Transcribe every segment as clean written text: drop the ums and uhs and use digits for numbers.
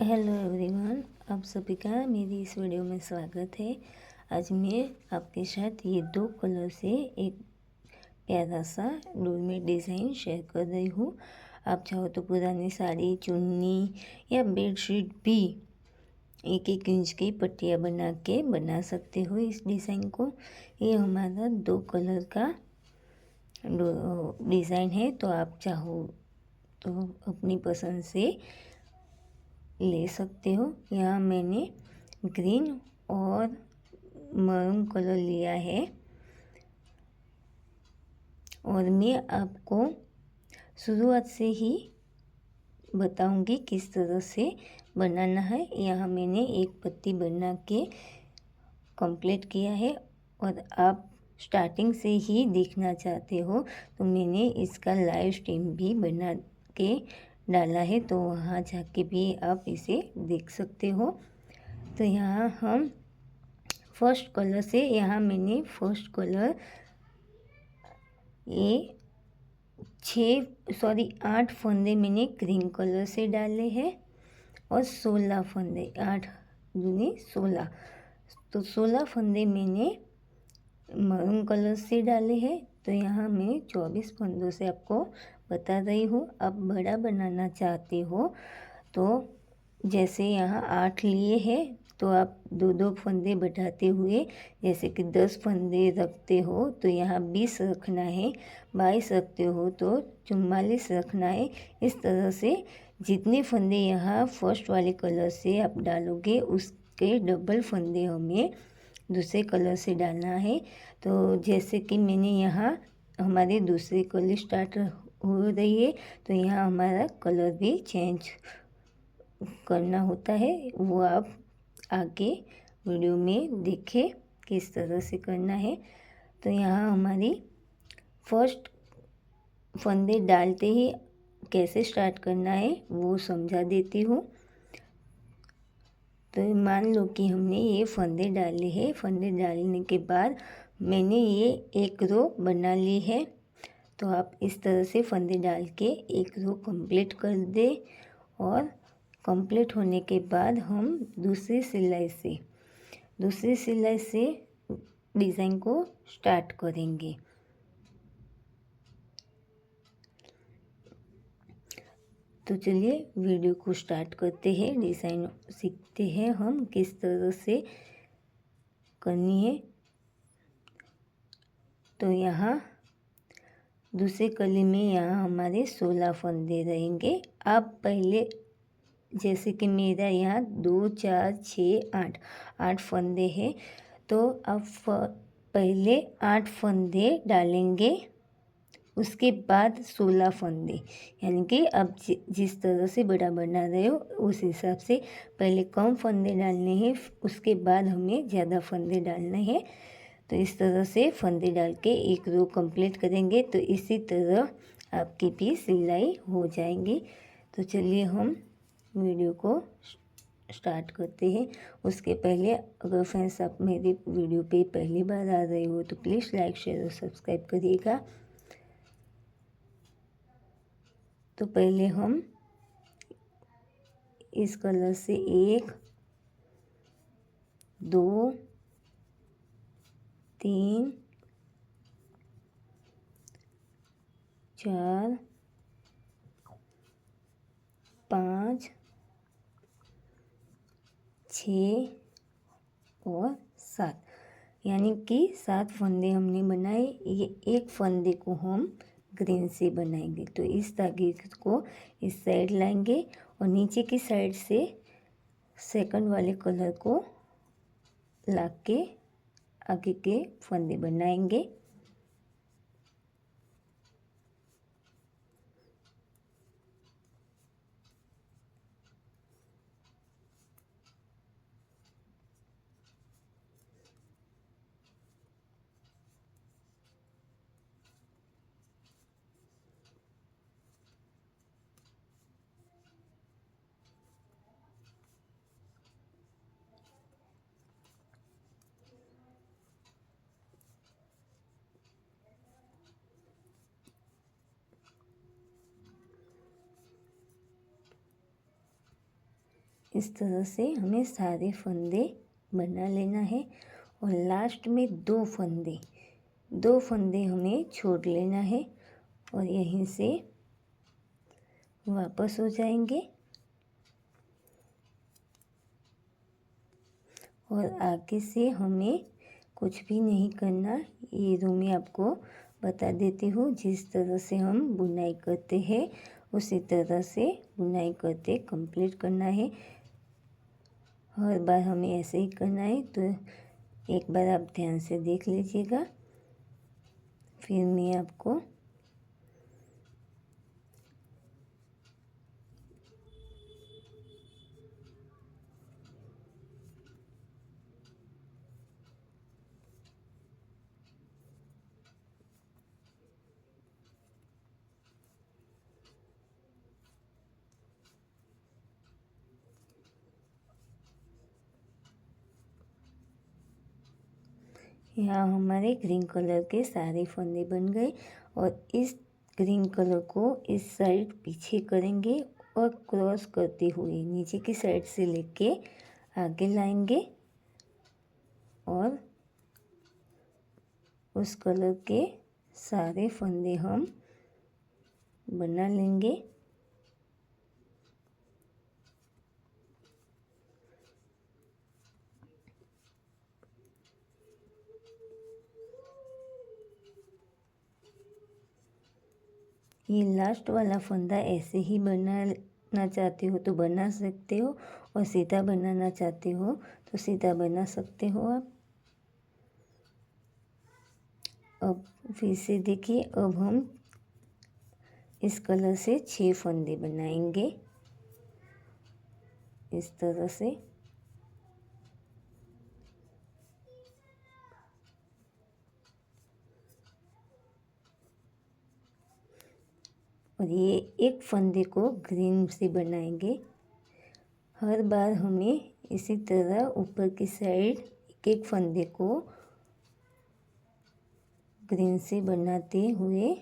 Hello everyone, आप सभी का मेरी इस वीडियो में स्वागत है। आज मैं आपके साथ ये दो कलर से एक प्यारा सा डोरमेट डिज़ाइन शेयर कर रही हूँ। आप चाहो तो पुरानी साड़ी, चुन्नी या बेडशीट भी एक एक इंच की पट्टियाँ बना के बना सकते हो इस डिज़ाइन को। ये हमारा दो कलर का डिज़ाइन है, तो आप चाहो तो अपनी पसंद से ले सकते हो। यहाँ मैंने ग्रीन और मरून कलर लिया है और मैं आपको शुरुआत से ही बताऊंगी किस तरह से बनाना है। यहाँ मैंने एक पत्ती बना के कंप्लीट किया है और आप स्टार्टिंग से ही देखना चाहते हो तो मैंने इसका लाइव स्ट्रीम भी बना के डाला है, तो वहाँ जाके भी आप इसे देख सकते हो। तो यहाँ हम फर्स्ट कलर से, यहाँ मैंने फर्स्ट कलर ये 8 फंदे मैंने ग्रीन कलर से डाले हैं और 16 फंदे, 8 दूनी 16, तो 16 फंदे मैंने मरून कलर से डाले हैं। तो यहाँ मैं 24 फंदों से आपको बता रही हूँ। आप बड़ा बनाना चाहते हो तो जैसे यहाँ 8 लिए हैं तो आप 2-2 फंदे बढ़ाते हुए, जैसे कि 10 फंदे रखते हो तो यहाँ 20 रखना है, 22 रखते हो तो 44 रखना है। इस तरह से जितने फंदे यहाँ फर्स्ट वाले कलर से आप डालोगे उसके डबल फंदे हमें दूसरे कलर से डालना है। तो जैसे कि मैंने यहाँ हमारे दूसरे कलर स्टार्ट हो रही है, तो यहाँ हमारा कलर भी चेंज करना होता है, वो आप आगे वीडियो में देखें किस तरह से करना है। तो यहाँ हमारी फर्स्ट फंदे डालते ही कैसे स्टार्ट करना है वो समझा देती हूँ। तो मान लो कि हमने ये फंदे डाले हैं। फंदे डालने के बाद मैंने ये एक रो बना ली है, तो आप इस तरह से फंदे डाल के एक रो कंप्लीट कर दे और कंप्लीट होने के बाद हम दूसरी सिलाई से डिज़ाइन को स्टार्ट करेंगे। तो चलिए वीडियो को स्टार्ट करते हैं, डिज़ाइन सीखते हैं हम किस तरह से करनी है। तो यहाँ दूसरे कली में यहाँ हमारे 16 फंदे रहेंगे। आप पहले, जैसे कि मेरा यहाँ 2 4 6 8 फंदे हैं, तो आप पहले 8 फंदे डालेंगे, उसके बाद 16 फंदे, यानी कि आप जिस तरह से बड़ा बना रहे हो उस हिसाब से पहले कम फंदे डालने हैं, उसके बाद हमें ज़्यादा फंदे डालने हैं। तो इस तरह से फंदे डाल के एक रो कंप्लीट करेंगे, तो इसी तरह आपकी भी सिलाई हो जाएंगी। तो चलिए हम वीडियो को स्टार्ट करते हैं। उसके पहले अगर फ्रेंड्स आप मेरी वीडियो पे पहली बार आ रहे हो तो प्लीज़ लाइक, शेयर और सब्सक्राइब करिएगा। तो पहले हम इस कलर से 1 2 3 4 5 6 और 7, यानी कि 7 फंदे हमने बनाए। ये एक फंदे को हम ग्रीन से बनाएंगे, तो इस धागे को इस साइड लाएंगे और नीचे की साइड से सेकंड वाले कलर को ला के आगे के फंदे बनाएंगे। इस तरह से हमें सारे फंदे बना लेना है और लास्ट में दो फंदे हमें छोड़ लेना है और यहीं से वापस हो जाएंगे और आगे से हमें कुछ भी नहीं करना। ये जो मैं आपको बता देती हूँ, जिस तरह से हम बुनाई करते हैं उसी तरह से बुनाई करते कंप्लीट करना है। हर बार हमें ऐसे ही करना है, तो एक बार आप ध्यान से देख लीजिएगा, फिर मैं आपको यहाँ हमारे ग्रीन कलर के सारे फंदे बन गए और इस ग्रीन कलर को इस साइड पीछे करेंगे और क्रॉस करते हुए नीचे की साइड से लेके आगे लाएंगे और उस कलर के सारे फंदे हम बना लेंगे। ये लास्ट वाला फंदा ऐसे ही बनाना चाहते हो तो बना सकते हो और सीधा बनाना चाहते हो तो सीधा बना सकते हो आप। अब फिर से देखिए, अब हम इस कलर से 6 फंदे बनाएंगे इस तरह से। और ये एक फंदे को ग्रीन से बनाएंगे। हर बार हमें इसी तरह ऊपर की साइड एक एक फंदे को ग्रीन से बनाते हुए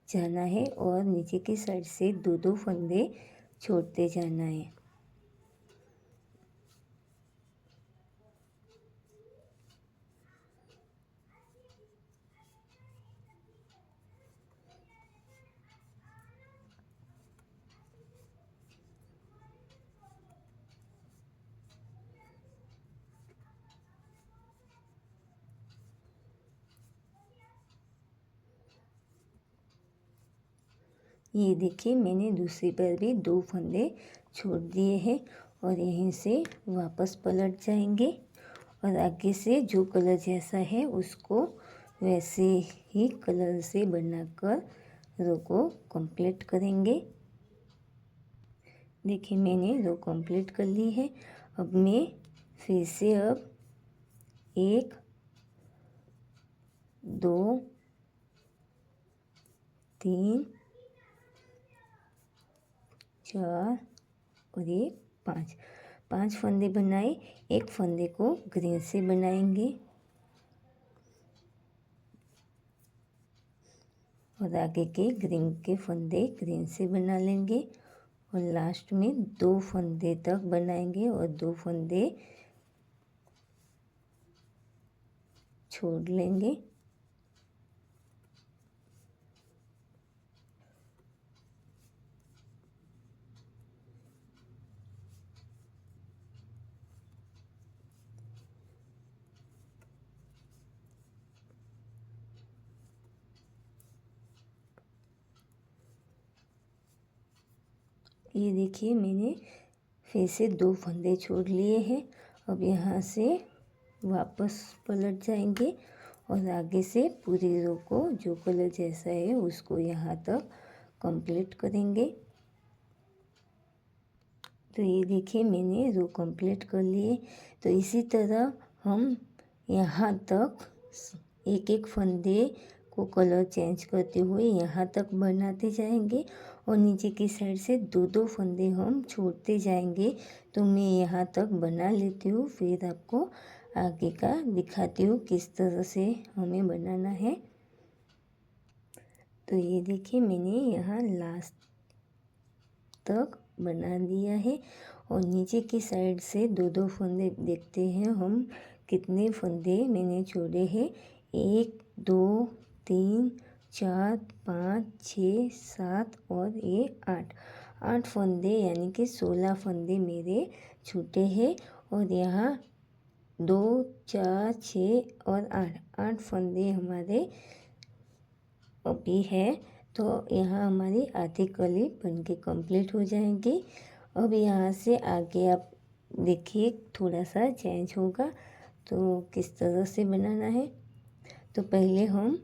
जाना है और नीचे की साइड से दो दो फंदे छोड़ते जाना है। ये देखिए, मैंने दूसरी बार भी 2 फंदे छोड़ दिए हैं और यहीं से वापस पलट जाएंगे और आगे से जो कलर जैसा है उसको वैसे ही कलर से बनाकर रो को कंप्लीट करेंगे। देखिए, मैंने रो कंप्लीट कर ली है। अब मैं फिर से अब 1 2 3 4 और ये 5 फंदे बनाए। एक फंदे को ग्रीन से बनाएंगे और आगे के ग्रीन के फंदे ग्रीन से बना लेंगे और लास्ट में 2 फंदे तक बनाएंगे और 2 फंदे छोड़ लेंगे। ये देखिए, मैंने फिर से 2 फंदे छोड़ लिए हैं। अब यहाँ से वापस पलट जाएंगे और आगे से पूरी रो को जो कलर जैसा है उसको यहाँ तक कंप्लीट करेंगे। तो ये देखिए, मैंने रो कंप्लीट कर लिए। तो इसी तरह हम यहाँ तक एक एक फंदे को कलर चेंज करते हुए यहाँ तक बनाते जाएंगे और नीचे की साइड से 2 फंदे हम छोड़ते जाएंगे। तो मैं यहाँ तक बना लेती हूँ, फिर आपको आगे का दिखाती हूँ किस तरह से हमें बनाना है। तो ये देखिए, मैंने यहाँ लास्ट तक बना दिया है और नीचे की साइड से दो दो फंदे देखते हैं हम कितने फंदे मैंने छोड़े हैं। 1 2 3 4 5 6 7 और ये 8 फंदे यानी कि 16 फंदे मेरे छूटे हैं। और यहाँ 2 4 6 और 8 फंदे हमारे अभी है। तो यहाँ हमारी आधी कली बनके कंप्लीट हो जाएगी। अब यहाँ से आगे आप देखिए थोड़ा सा चेंज होगा, तो किस तरह से बनाना है। तो पहले हम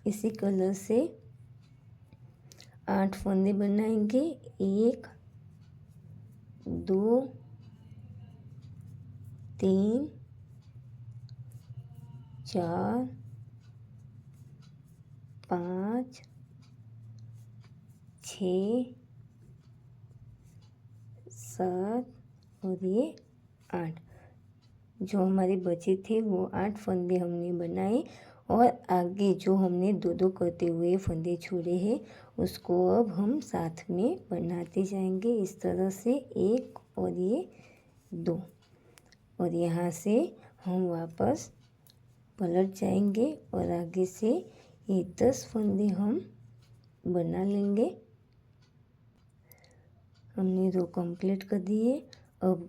इसी कलर से 8 फंदे बनाएंगे। 1 2 3 4 5 6 7 और ये 8 जो हमारे बचे थे वो 8 फंदे हमने बनाए। और आगे जो हमने दो दो करते हुए फंदे छोड़े हैं उसको अब हम साथ में बनाते जाएंगे इस तरह से। 1 और ये 2 और यहाँ से हम वापस पलट जाएंगे और आगे से ये 10 फंदे हम बना लेंगे। हमने 2 कंप्लीट कर दिए। अब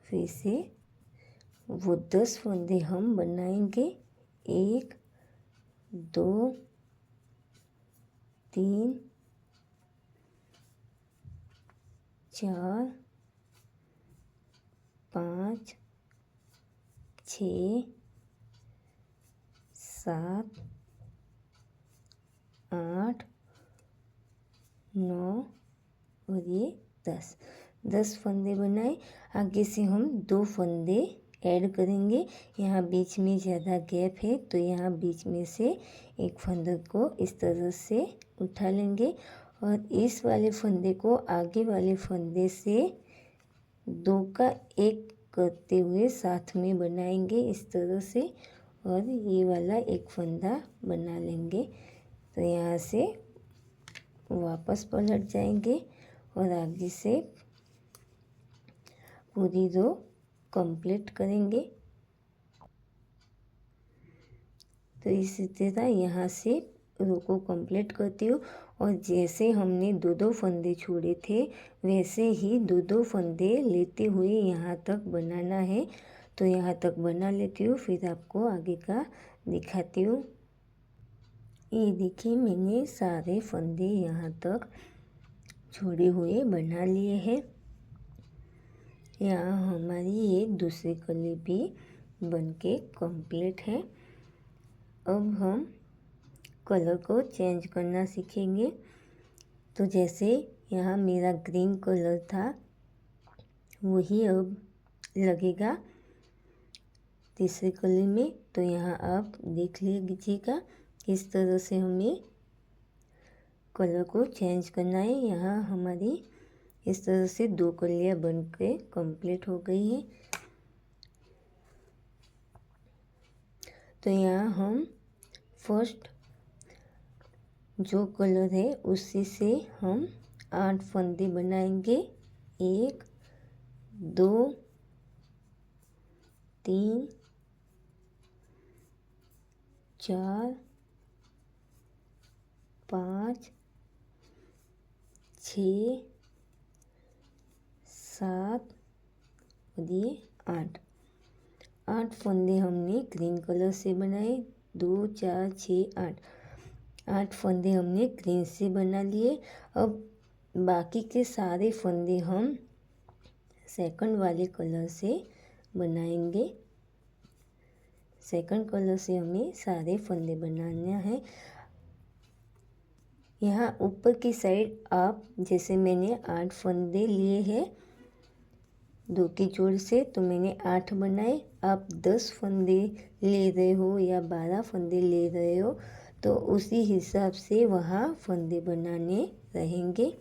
फिर से वो 10 फंदे हम बनाएंगे। 1 2 3 4 5 6 7 8 9 और ये 10 फंदे बनाए। आगे से हम 2 फंदे ऐड करेंगे। यहाँ बीच में ज़्यादा गैप है तो यहाँ बीच में से एक फंदे को इस तरह से उठा लेंगे और इस वाले फंदे को आगे वाले फंदे से 2 का 1 करते हुए साथ में बनाएंगे इस तरह से। और ये वाला एक फंदा बना लेंगे। तो यहाँ से वापस पलट जाएंगे और आगे से पूरी रो कंप्लीट करेंगे। तो इसी तरह यहाँ से रो को कंप्लीट करती हूँ और जैसे हमने दो दो फंदे छोड़े थे वैसे ही दो दो फंदे लेते हुए यहाँ तक बनाना है। तो यहाँ तक बना लेती हूँ फिर आपको आगे का दिखाती हूँ। ये देखिए मैंने सारे फंदे यहाँ तक छोड़े हुए बना लिए हैं। यहाँ हमारी ये दूसरी कली भी बनके कंप्लीट है। अब हम कलर को चेंज करना सीखेंगे। तो जैसे यहाँ मेरा ग्रीन कलर था वही अब लगेगा तीसरी कली में। तो यहाँ आप देख लीजिएगा किस तरह से हमें कलर को चेंज करना है। यहाँ हमारी इस तरह से 2 कलियाँ बन के कम्प्लीट हो गई है। तो यहाँ हम फर्स्ट जो कलर है उसी से हम 8 फंदे बनाएंगे। 1 2 3 4 5 6 7 और ये 8 फंदे हमने ग्रीन कलर से बनाए। 2 4 6 8 फंदे हमने ग्रीन से बना लिए। अब बाकी के सारे फंदे हम सेकंड वाले कलर से बनाएंगे। सेकंड कलर से हमें सारे फंदे बनाना है। यहाँ ऊपर की साइड आप जैसे मैंने 8 फंदे लिए हैं 2 की जोड़ से तो मैंने 8 बनाए। आप 10 फंदे ले रहे हो या 12 फंदे ले रहे हो तो उसी हिसाब से वहाँ फंदे बनाने रहेंगे।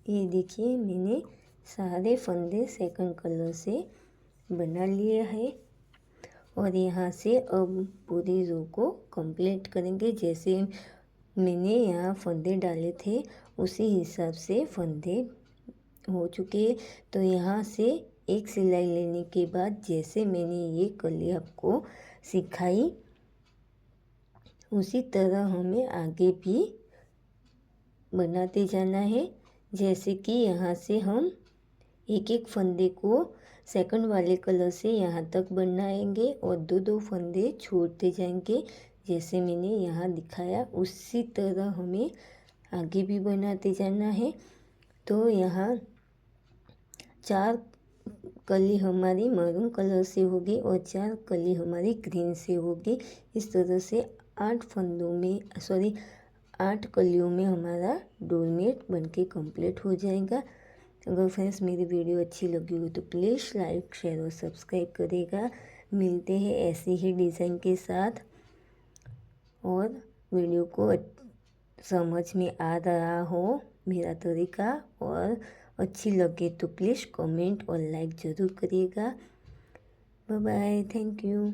ये देखिए मैंने सारे फंदे सेकंड कलर से बना लिए हैं और यहाँ से अब पूरी रो को कंप्लीट करेंगे। जैसे मैंने यहाँ फंदे डाले थे उसी हिसाब से फंदे हो चुके हैं। तो यहाँ से एक सिलाई लेने के बाद जैसे मैंने ये कली आपको सिखाई उसी तरह हमें आगे भी बनाते जाना है। जैसे कि यहाँ से हम एक एक फंदे को सेकंड वाले कलर से यहाँ तक बनाएंगे और दो दो फंदे छोड़ते जाएंगे। जैसे मैंने यहाँ दिखाया उसी तरह हमें आगे भी बनाते जाना है। तो यहाँ 4 कली हमारी मरून कलर से होगी और 4 कली हमारी ग्रीन से होगी। इस तरह से 8 कलियों में हमारा डोरमेट बनके कंप्लीट हो जाएगा। अगर फ्रेंड्स मेरी वीडियो अच्छी लगी हो तो प्लीज़ लाइक शेयर और सब्सक्राइब करेगा। मिलते हैं ऐसे ही डिज़ाइन के साथ। और वीडियो को समझ में आ रहा हो मेरा तरीका और अच्छी लगे तो प्लीज़ कमेंट और लाइक ज़रूर करिएगा। Bye bye, thank you.